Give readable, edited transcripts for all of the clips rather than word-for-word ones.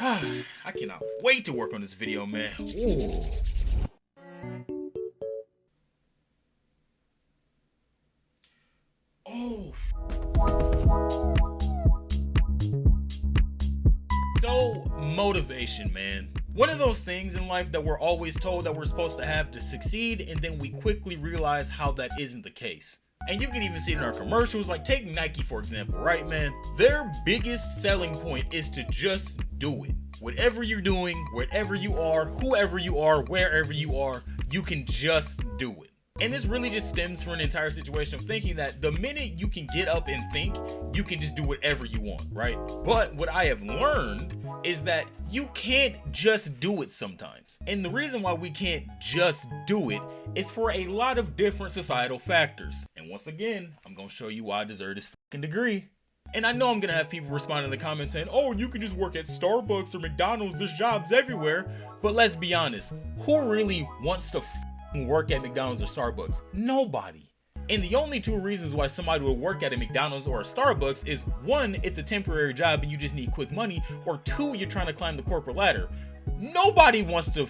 I cannot wait to work on this video, man. Ooh. Oh. So, motivation, man. One of those things in life that we're always told that we're supposed to have to succeed, and then we quickly realize how that isn't the case. And you can even see it in our commercials, like take Nike for example, right, man? Their biggest selling point is to just do it. Whatever you're doing, wherever you are, whoever you are, wherever you are, you can just do it. And this really just stems from an entire situation of thinking that the minute you can get up and think, you can just do whatever you want, right? But what I have learned is that you can't just do it sometimes. And the reason why we can't just do it is for a lot of different societal factors. And once again, I'm gonna show you why I deserve this fucking degree. And I know I'm gonna have people respond in the comments saying, oh, you can just work at Starbucks or McDonald's, there's jobs everywhere. But let's be honest, who really wants to work at McDonald's or Starbucks? Nobody. And the only two reasons why somebody would work at a McDonald's or a Starbucks is one, it's a temporary job and you just need quick money, or two, you're trying to climb the corporate ladder. Nobody wants to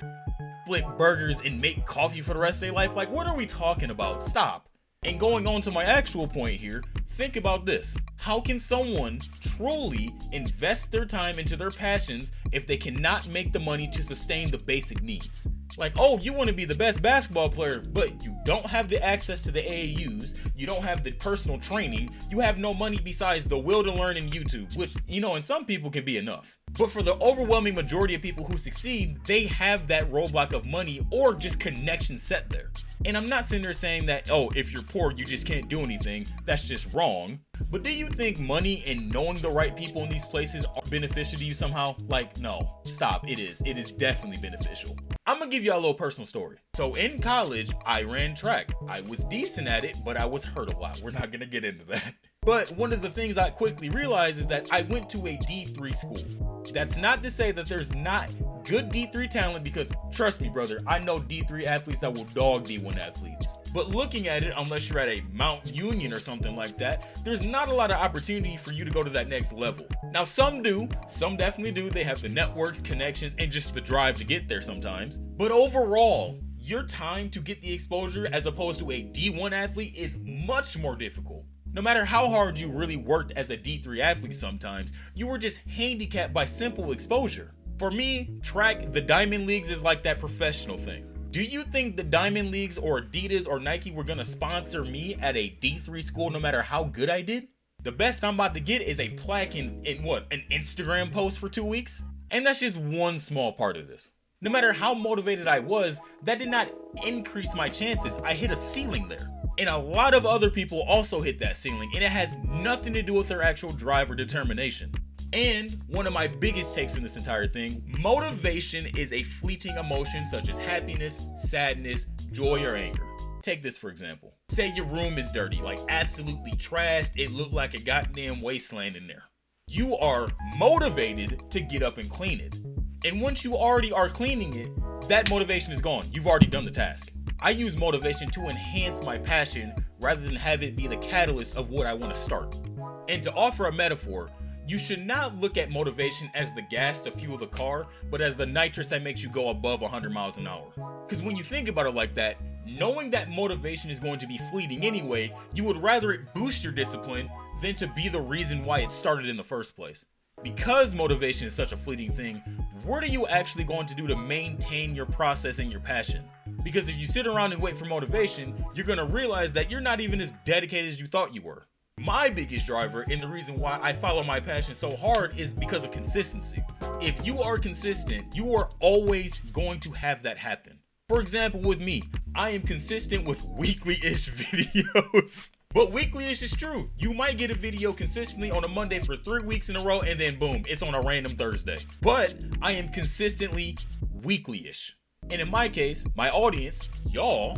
flip burgers and make coffee for the rest of their life. Like, what are we talking about? Stop. And going on to my actual point here, think about this. How can someone truly invest their time into their passions if they cannot make the money to sustain the basic needs? Like, oh, you want to be the best basketball player, but you don't have the access to the AAUs, you don't have the personal training, you have no money besides the will to learn in YouTube, which, you know, in some people can be enough. But for the overwhelming majority of people who succeed, they have that roadblock of money or just connection set there. And I'm not sitting there saying that, oh, if you're poor, you just can't do anything. That's just wrong. But do you think money and knowing the right people in these places are beneficial to you somehow? Like, no, stop. It is. It is definitely beneficial. I'm gonna give you a little personal story. So in college, I ran track. I was decent at it, but I was hurt a lot. We're not gonna get into that. But one of the things I quickly realized is that I went to a D3 school. That's not to say that there's not good D3 talent, because trust me, brother, I know D3 athletes that will dog D1 athletes. But looking at it, unless you're at a Mount Union or something like that, there's not a lot of opportunity for you to go to that next level. Now, some do, some definitely do. They have the network, connections, and just the drive to get there sometimes. But overall, your time to get the exposure as opposed to a D1 athlete is much more difficult. No matter how hard you really worked as a D3 athlete sometimes, you were just handicapped by simple exposure. For me, track, the Diamond Leagues is like that professional thing. Do you think the Diamond Leagues or Adidas or Nike were gonna sponsor me at a D3 school no matter how good I did? The best I'm about to get is a plaque in what, an Instagram post for 2 weeks? And that's just one small part of this. No matter how motivated I was, that did not increase my chances. I hit a ceiling there. And a lot of other people also hit that ceiling, and it has nothing to do with their actual drive or determination. And one of my biggest takes in this entire thing, motivation is a fleeting emotion such as happiness, sadness, joy, or anger. Take this for example. Say your room is dirty, like absolutely trashed, it looked like a goddamn wasteland in there. You are motivated to get up and clean it. And once you already are cleaning it, that motivation is gone. You've already done the task. I use motivation to enhance my passion rather than have it be the catalyst of what I want to start. And to offer a metaphor, you should not look at motivation as the gas to fuel the car, but as the nitrous that makes you go above 100 miles an hour. Because when you think about it like that, knowing that motivation is going to be fleeting anyway, you would rather it boost your discipline than to be the reason why it started in the first place. Because motivation is such a fleeting thing, what are you actually going to do to maintain your process and your passion? Because if you sit around and wait for motivation, you're going to realize that you're not even as dedicated as you thought you were. My biggest driver and the reason why I follow my passion so hard is because of consistency. If you are consistent, you are always going to have that happen. For example, with me, I am consistent with weekly-ish videos. But weekly-ish is true. You might get a video consistently on a Monday for 3 weeks in a row, and then boom, it's on a random Thursday. But I am consistently weekly-ish. And in my case, my audience, y'all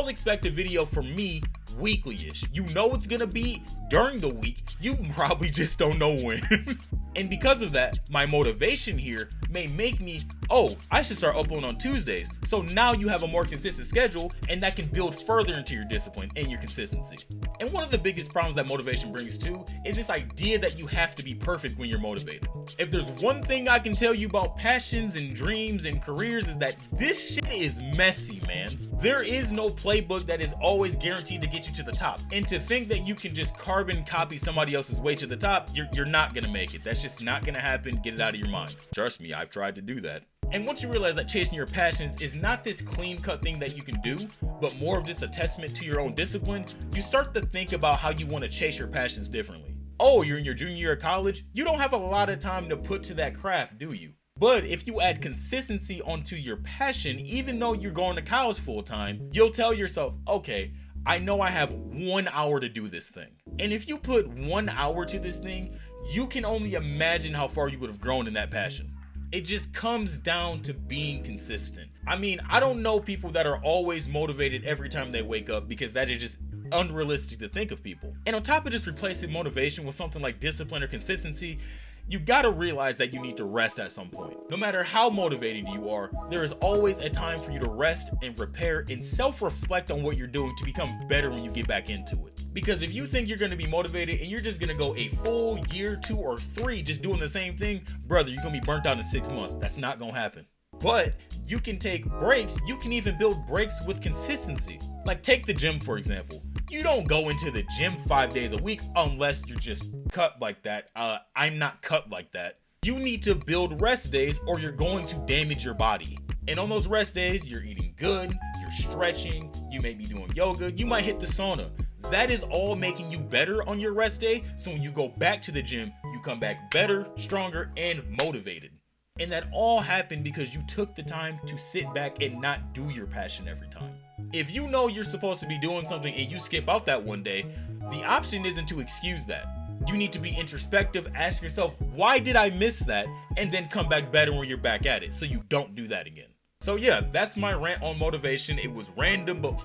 expect a video from me weekly-ish. You know it's gonna be during the week. You probably just don't know when. And because of that, my motivation here may make me, oh, I should start uploading on Tuesdays. So now you have a more consistent schedule, and that can build further into your discipline and your consistency. And one of the biggest problems that motivation brings too is this idea that you have to be perfect when you're motivated. If there's one thing I can tell you about passions and dreams and careers, is that this shit is messy, man. There is no playbook that is always guaranteed to get you to the top. And to think that you can just carbon copy somebody else's way to the top, you're not gonna make it. That's just not gonna happen. Get it out of your mind. Trust me, I've tried to do that. And once you realize that chasing your passions is not this clean-cut thing that you can do, but more of just a testament to your own discipline, you start to think about how you want to chase your passions differently. Oh, you're in your junior year of college? You don't have a lot of time to put to that craft, do you? But if you add consistency onto your passion, even though you're going to college full-time, you'll tell yourself, okay, I know I have 1 hour to do this thing. And if you put 1 hour to this thing, you can only imagine how far you would have grown in that passion. It just comes down to being consistent. I mean, I don't know people that are always motivated every time they wake up, because that is just unrealistic to think of people. And on top of just replacing motivation with something like discipline or consistency, you gotta realize that you need to rest at some point. No matter how motivated you are, there is always a time for you to rest and repair and self-reflect on what you're doing to become better when you get back into it. Because if you think you're gonna be motivated and you're just gonna go a full year, 2 or 3 just doing the same thing, brother, you're gonna be burnt out in 6 months. That's not gonna happen. But you can take breaks. You can even build breaks with consistency. Like take the gym, for example. You don't go into the gym 5 days a week unless you're just cut like that. I'm not cut like that. You need to build rest days or you're going to damage your body. And on those rest days, you're eating good, you're stretching, you may be doing yoga, you might hit the sauna. That is all making you better on your rest day. So when you go back to the gym, you come back better, stronger, and motivated. And that all happened because you took the time to sit back and not do your passion every time. If you know you're supposed to be doing something and you skip out that one day, the option isn't to excuse that. You need to be introspective, ask yourself, why did I miss that? And then come back better when you're back at it so you don't do that again. So yeah, that's my rant on motivation. It was random, but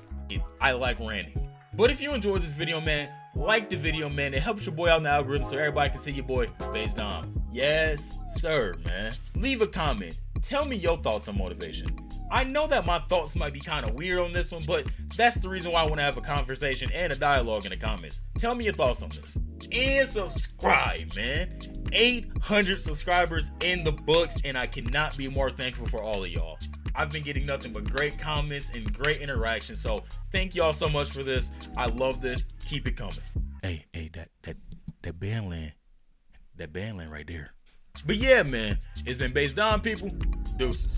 I like ranting. But if you enjoyed this video, man, like the video, man. It helps your boy out in the algorithm so everybody can see your boy, Bass Dom. Yes, sir, man. Leave a comment. Tell me your thoughts on motivation. I know that my thoughts might be kind of weird on this one, but that's the reason why I want to have a conversation and a dialogue in the comments. Tell me your thoughts on this. And subscribe, man. 800 subscribers in the books, and I cannot be more thankful for all of y'all. I've been getting nothing but great comments and great interaction, so thank y'all so much for this. I love this. Keep it coming. Hey, that band land right there. But yeah, man, it's been Bass Dom, people. Deuces.